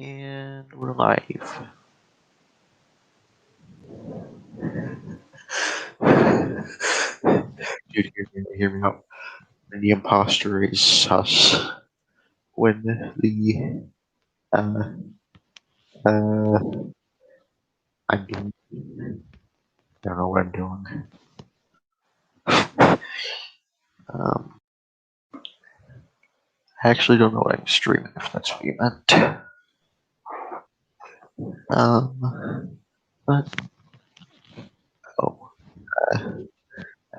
And we're live. Dude, hear me out. When the imposter is sus. When the uh I'm doing I don't know what I'm doing. I actually don't know what I'm streaming, if that's what you meant. But oh,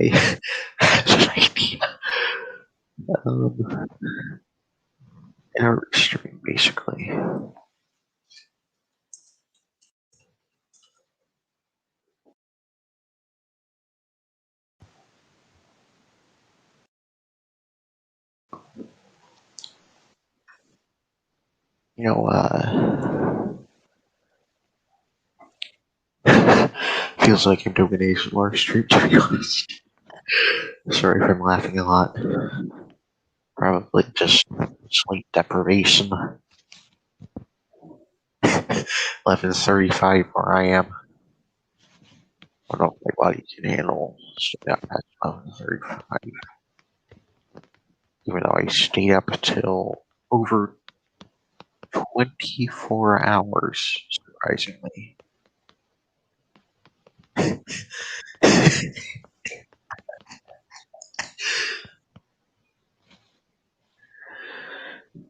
I have an idea. Um, in stream basically. You know, feels like I'm doing an ASMR stream, to be honest. Sorry if I'm laughing a lot. Probably just sleep deprivation. 11:35 where I am. I don't think my body can handle staying up at 11:35. Even though I stayed up till over 24 hours, surprisingly.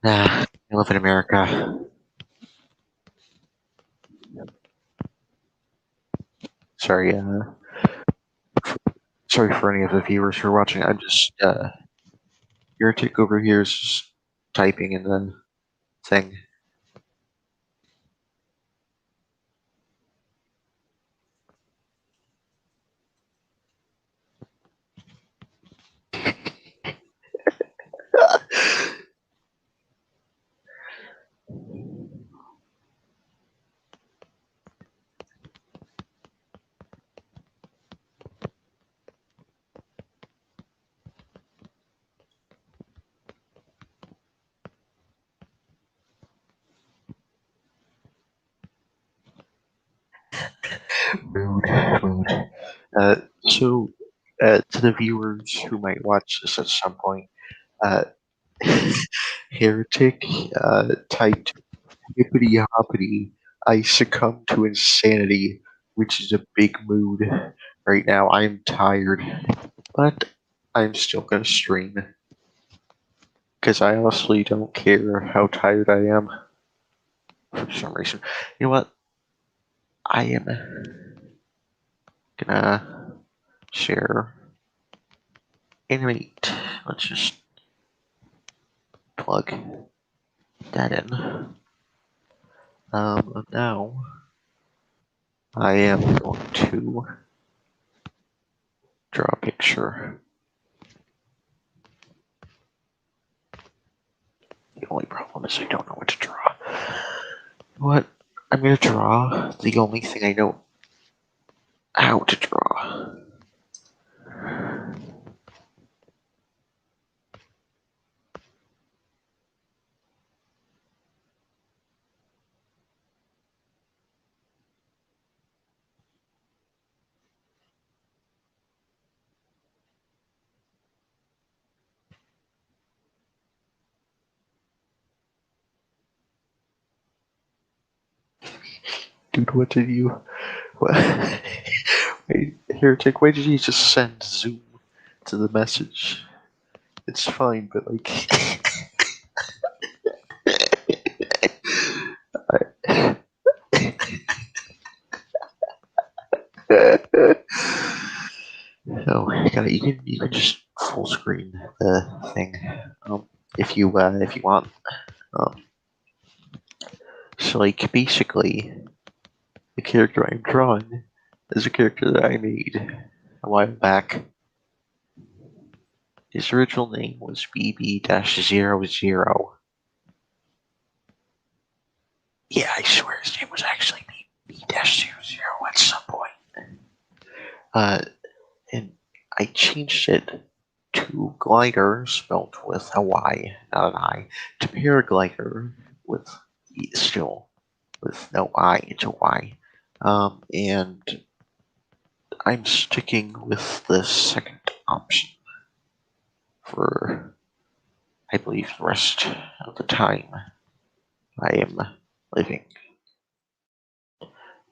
Nah, I live in America. Sorry, sorry for any of the viewers who are watching. I'm just, your tick over here is just typing in the thing. Rude, rude. So, to the viewers who might watch this at some point, uh, Heretic typed hippity hoppity. I succumb to insanity, which is a big mood. Right now, I'm tired, but I'm still gonna stream because I honestly don't care how tired I am for some reason. You know what? I am gonna share animate. Let's just plug that in. Now I am going to draw a picture. The only problem is I don't know what to draw. What? I'm gonna draw the only thing I know how to draw. Dude, what did you. What? Wait, Heretic, why did you just send Zoom to the message? It's fine, but like. Oh, you can just full screen the thing, if you want. Um, so like basically, the character I'm drawing is a character that I made a while back. His original name was BB-00. Yeah, I swear his name was actually BB-00 at some point. Uh, and I changed it to glider, spelled with a Y, not an I, to paraglider with still with no I, it's a Y. And I'm sticking with the second option for, I believe, the rest of the time I am living.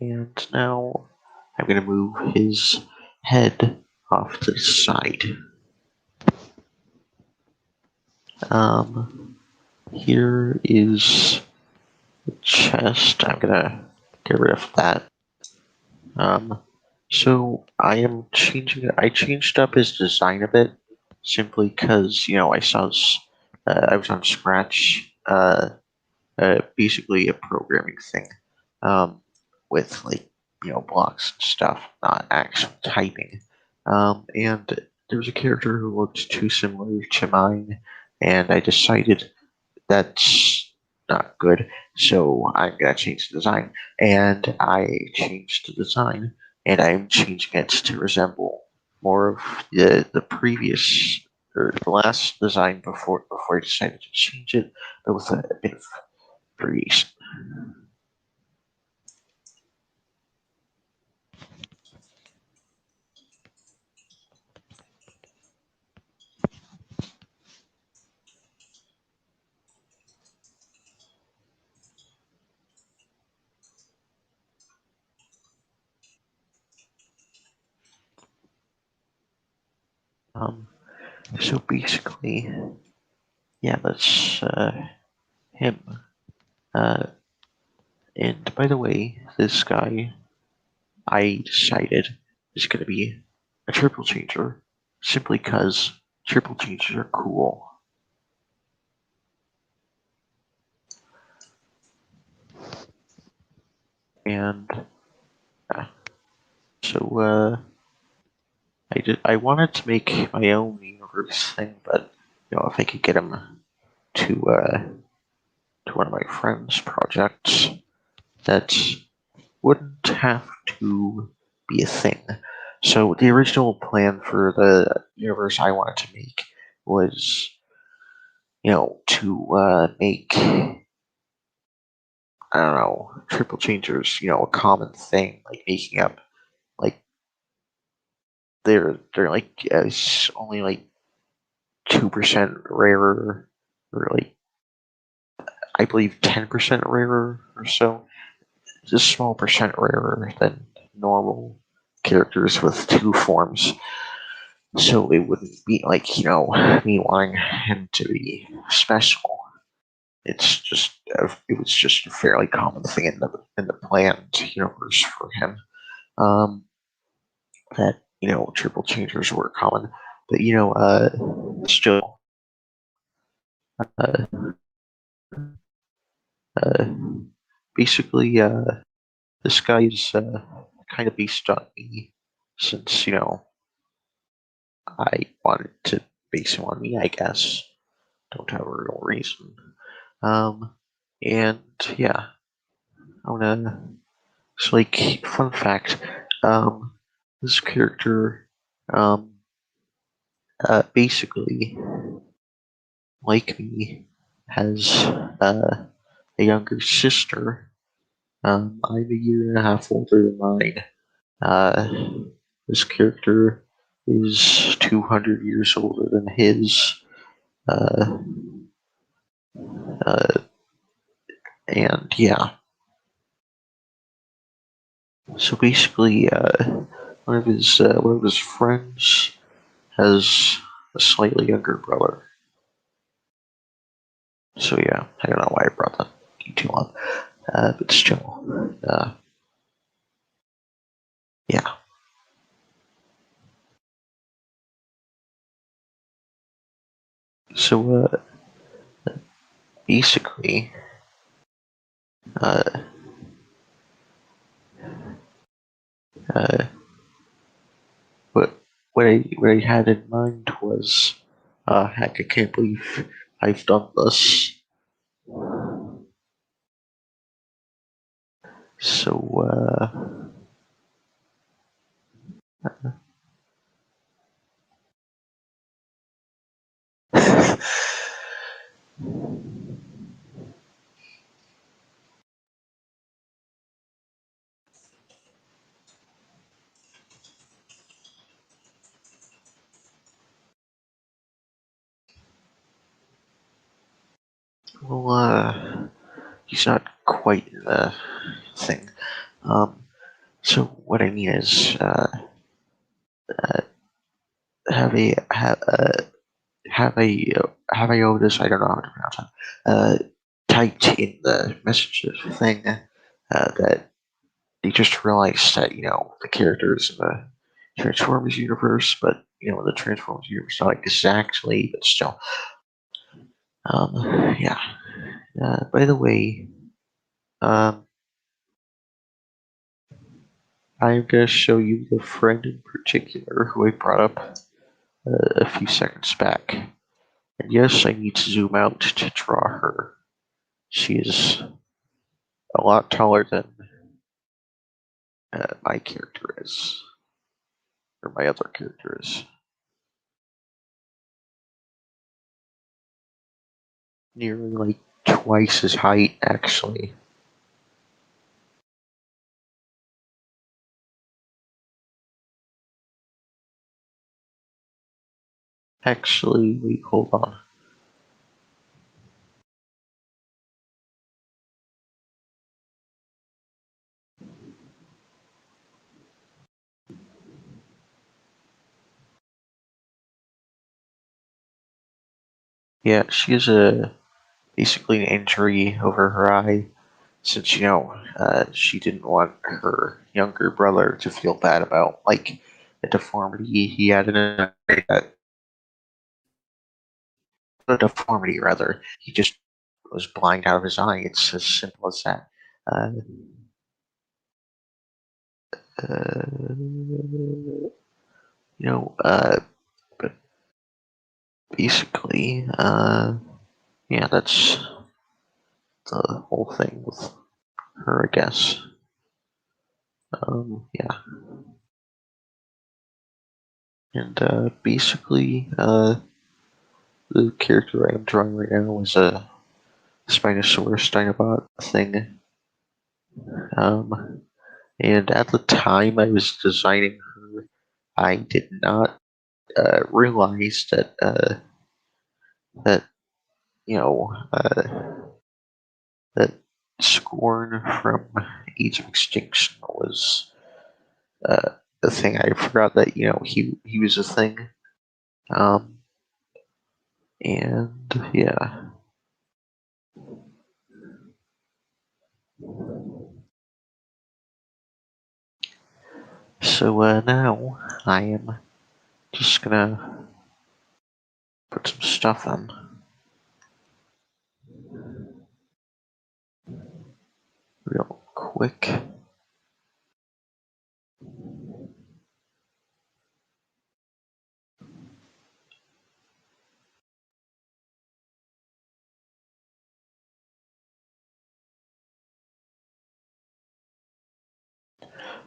And now I'm going to move his head off to the side. Here is the chest. I'm going to get rid of that. So I am changing it. I changed up his design a bit simply because, I saw I was on Scratch, basically a programming thing, with blocks and stuff, not actual typing. And there was a character who looked too similar to mine, and I decided that's not good. So I'm gonna change the design, and I changed the design, and I'm changing it to resemble more of the previous or the last design before I decided to change it, but with a bit of variation. So basically, yeah, that's him. Uh, and by the way, this guy I decided is going to be a triple changer simply because triple changers are cool. And so I wanted to make my own universe thing, but if I could get him to one of my friends' projects, that wouldn't have to be a thing. So the original plan for the universe I wanted to make was, to make, I don't know, triple changers, a common thing, like making up, like they're like only like 2% rarer, or like I believe 10% rarer or so, just a small percent rarer than normal characters with two forms. So it wouldn't be like, me wanting him to be special. It was just a fairly common thing in the planned universe for him. Um, that triple changers were common, but still, uh, uh, basically, this guy is kind of based on me, since I wanted to base him on me, I guess. Don't have a real reason. Um, and yeah, I wanna. So, like, fun fact, this character, um, basically, like me, has a younger sister. I'm a year and a half older than mine. Uh, this character is 200 years older than his. Uh, uh, and yeah, so basically, one of his friends has a slightly younger brother. So yeah, I don't know why I brought that detail up, but still, yeah. So basically, uh, uh, what what I had in mind was, heck, I can't believe I've done this. So Well, he's not quite the thing. Um, so what I mean is, uh, have a have have a have I Otis, I don't know how to pronounce it, typed in the messages thing that they just realized that the characters in the Transformers universe, but the Transformers universe not exactly, but still. Yeah. By the way, um, I'm gonna show you the friend in particular who I brought up a few seconds back. And yes, I need to zoom out to draw her. She is a lot taller than my character is, or my other character is. Nearly like twice his height, actually. Actually, wait, hold on. Yeah, she has basically an injury over her eye, since she didn't want her younger brother to feel bad about like a deformity he had in it. A deformity rather. He just was blind out of his eye. It's as simple as that. Uh, you know, but basically, yeah, that's the whole thing with her, I guess. Yeah, and basically, the character I am drawing right now is a Spinosaurus Dinobot thing. Um, and at the time I was designing her, I did not realize that you know that Scorn from Age of Extinction was a thing. I forgot that he was a thing. Um, and yeah. So now I am just gonna put some stuff on real quick.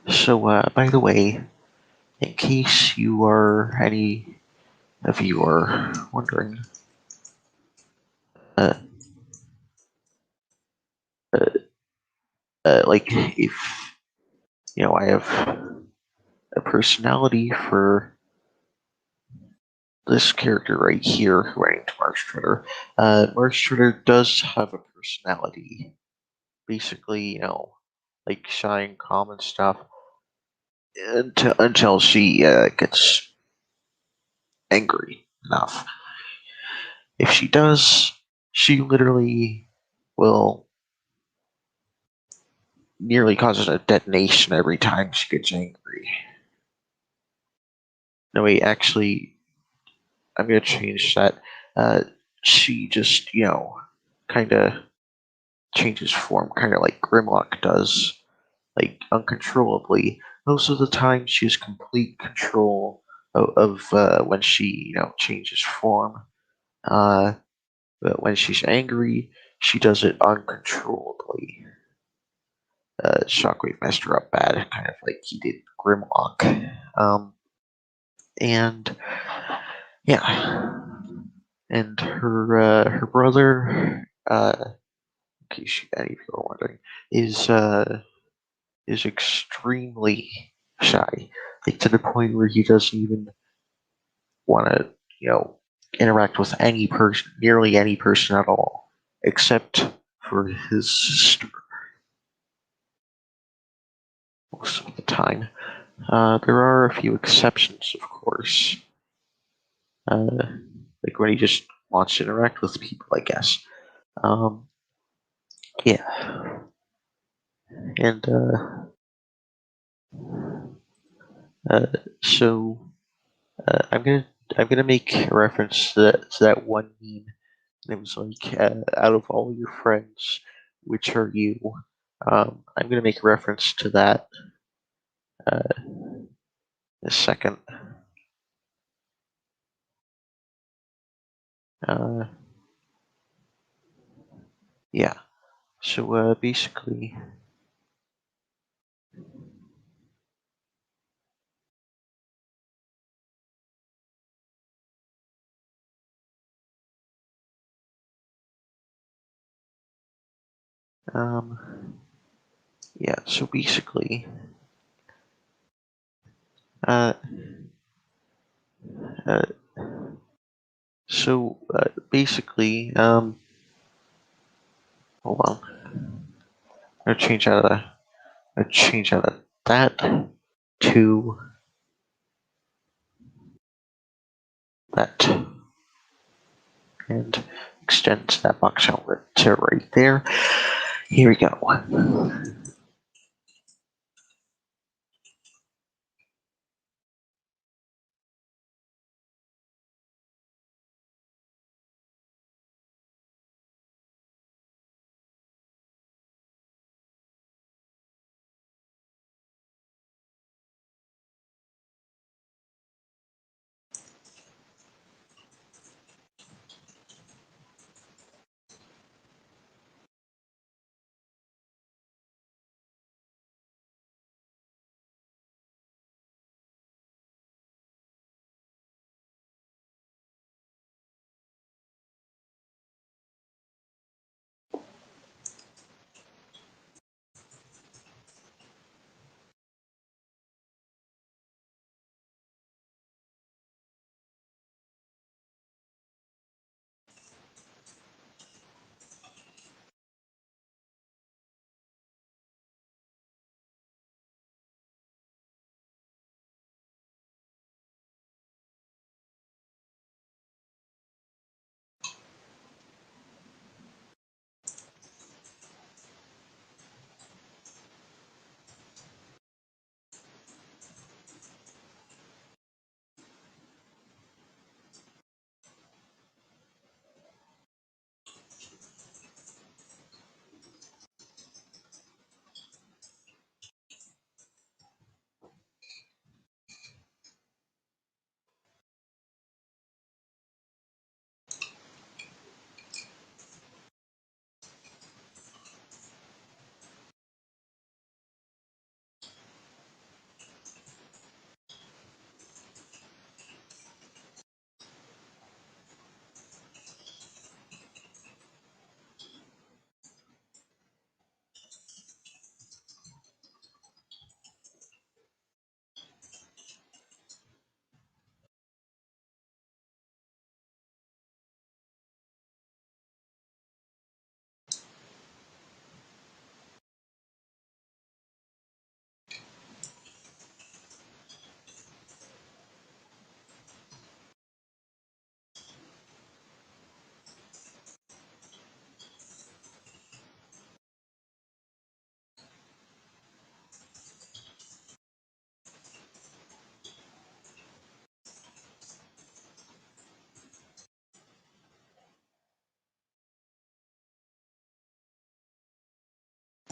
So by the way, in case any of you are wondering, uh, uh, like if I have a personality for this character right here who I named Marsh Treader. Marsh Treader does have a personality. Basically, like shy and calm and stuff until she gets angry enough. If she does, she literally will nearly causes a detonation every time she gets angry. No, wait, actually, I'm gonna change that. Uh, she just, kind of changes form, kind of like Grimlock does, like uncontrollably. Most of the time, she has complete control of when she, changes form. Uh, but when she's angry, she does it uncontrollably. Shockwave messed her up bad, kind of like he did Grimlock. And yeah, and her brother, in case any of you are wondering, is extremely shy, like to the point where he doesn't even want to, interact with any person, nearly any person at all. except for his sister most of the time. There are a few exceptions, of course, like when he just wants to interact with people, I guess. Um, yeah, and uh, so I'm gonna make a reference to that one meme. And it was like, out of all your friends, which are you? I'm gonna make a reference to that in a second. Uh, yeah. So basically, um, yeah. So basically, uh, uh, basically, hold on. I'm gonna change out of that to that, and extend that box outlet to right there. Here we go.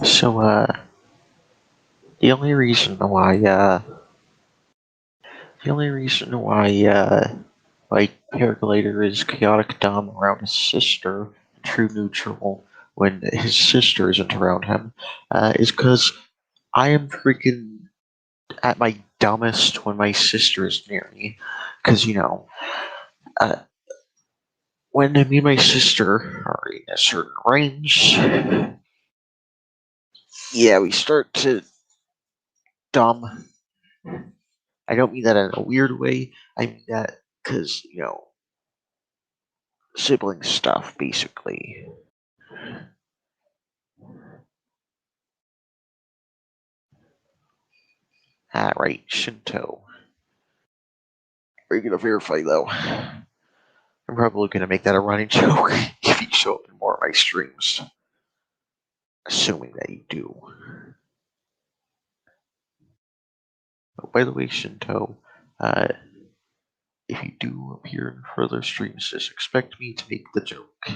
So the only reason why like Paraglider is chaotic dumb around his sister, true neutral when his sister isn't around him, is because I am freaking at my dumbest when my sister is near me. Because uh, when me and my sister are in a certain range, yeah, we start to dumb. I don't mean that in a weird way. I mean that because sibling stuff, basically. Ah, right, Shinto. Are you gonna verify though? I'm probably gonna make that a running joke if you show up in more of my streams, assuming that you do. Oh, by the way, Shinto, uh, if you do appear in further streams, just expect me to make the joke.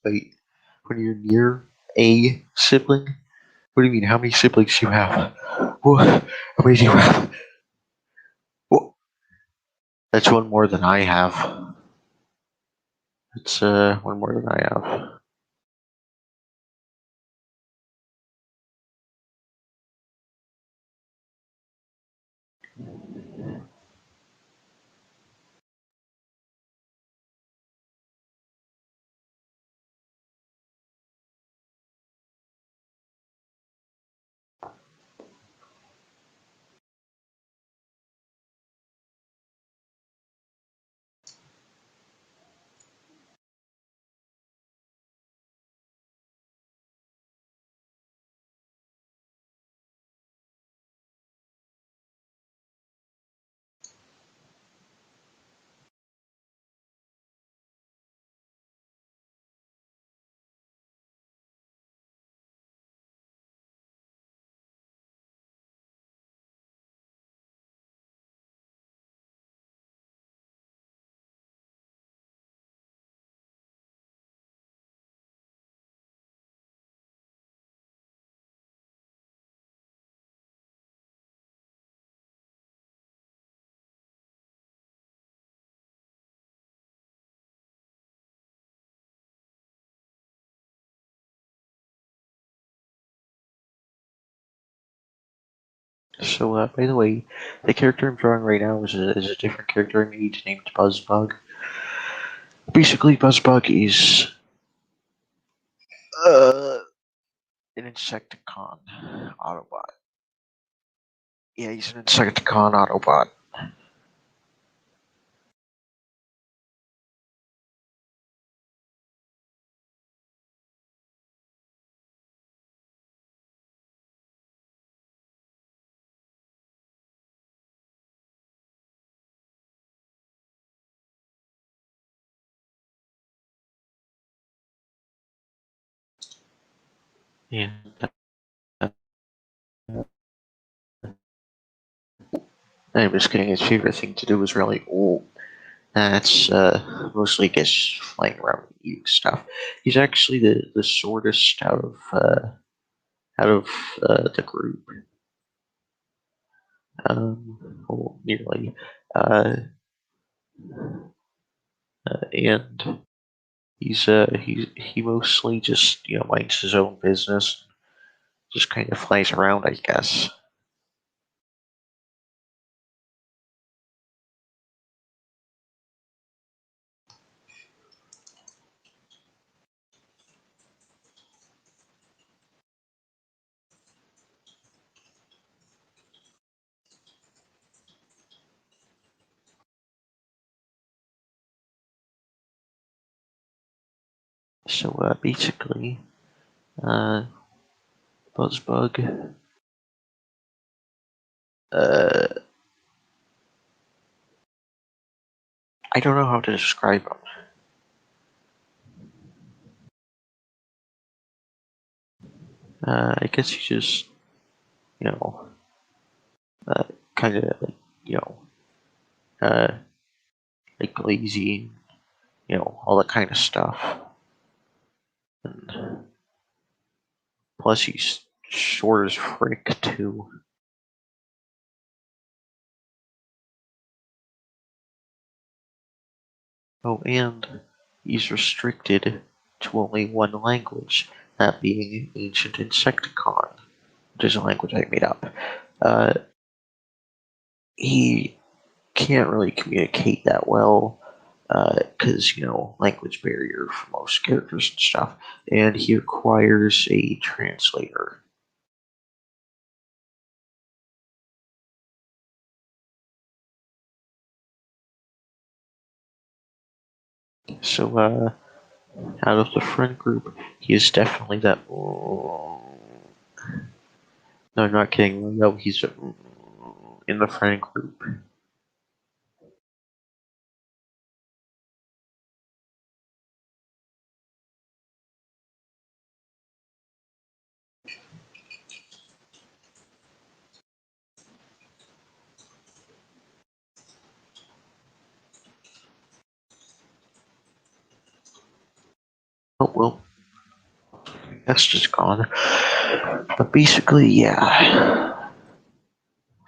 Wait, when you're near a sibling? What do you mean? How many siblings do you have? What? How many do you have? What? That's one more than I have. That's one more than I have. So, by the way, the character I'm drawing right now is a different character I made named Buzzbug. Basically, Buzzbug is uh, an Insecticon Autobot. Yeah, he's an Insecticon Autobot. And I'm just kidding. His favorite thing to do is really old. That's mostly just flying around and eating stuff. He's actually the shortest out of the group. Well, nearly. Uh, and he mostly just minds his own business, just kind of flies around, I guess. So basically, uh, Buzzbug, uh, I don't know how to describe him. I guess he's just you know uh, kind of like you know uh, like lazy, all that kind of stuff. And plus, he's short as frick too. Oh, and he's restricted to only one language, that being Ancient Insecticon, which is a language I made up. Uh, he can't really communicate that well because, language barrier for most characters and stuff, and he requires a translator. So, out of the friend group, he is definitely that. No, I'm not kidding. No, he's in the friend group. Oh well, that's just gone. But basically, yeah.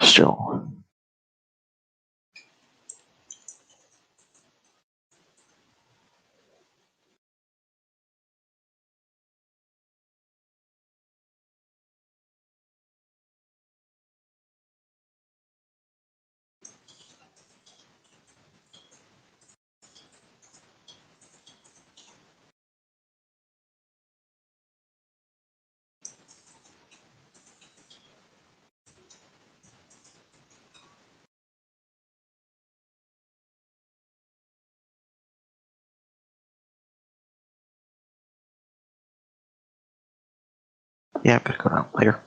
Still, yeah, I'm gonna go down later.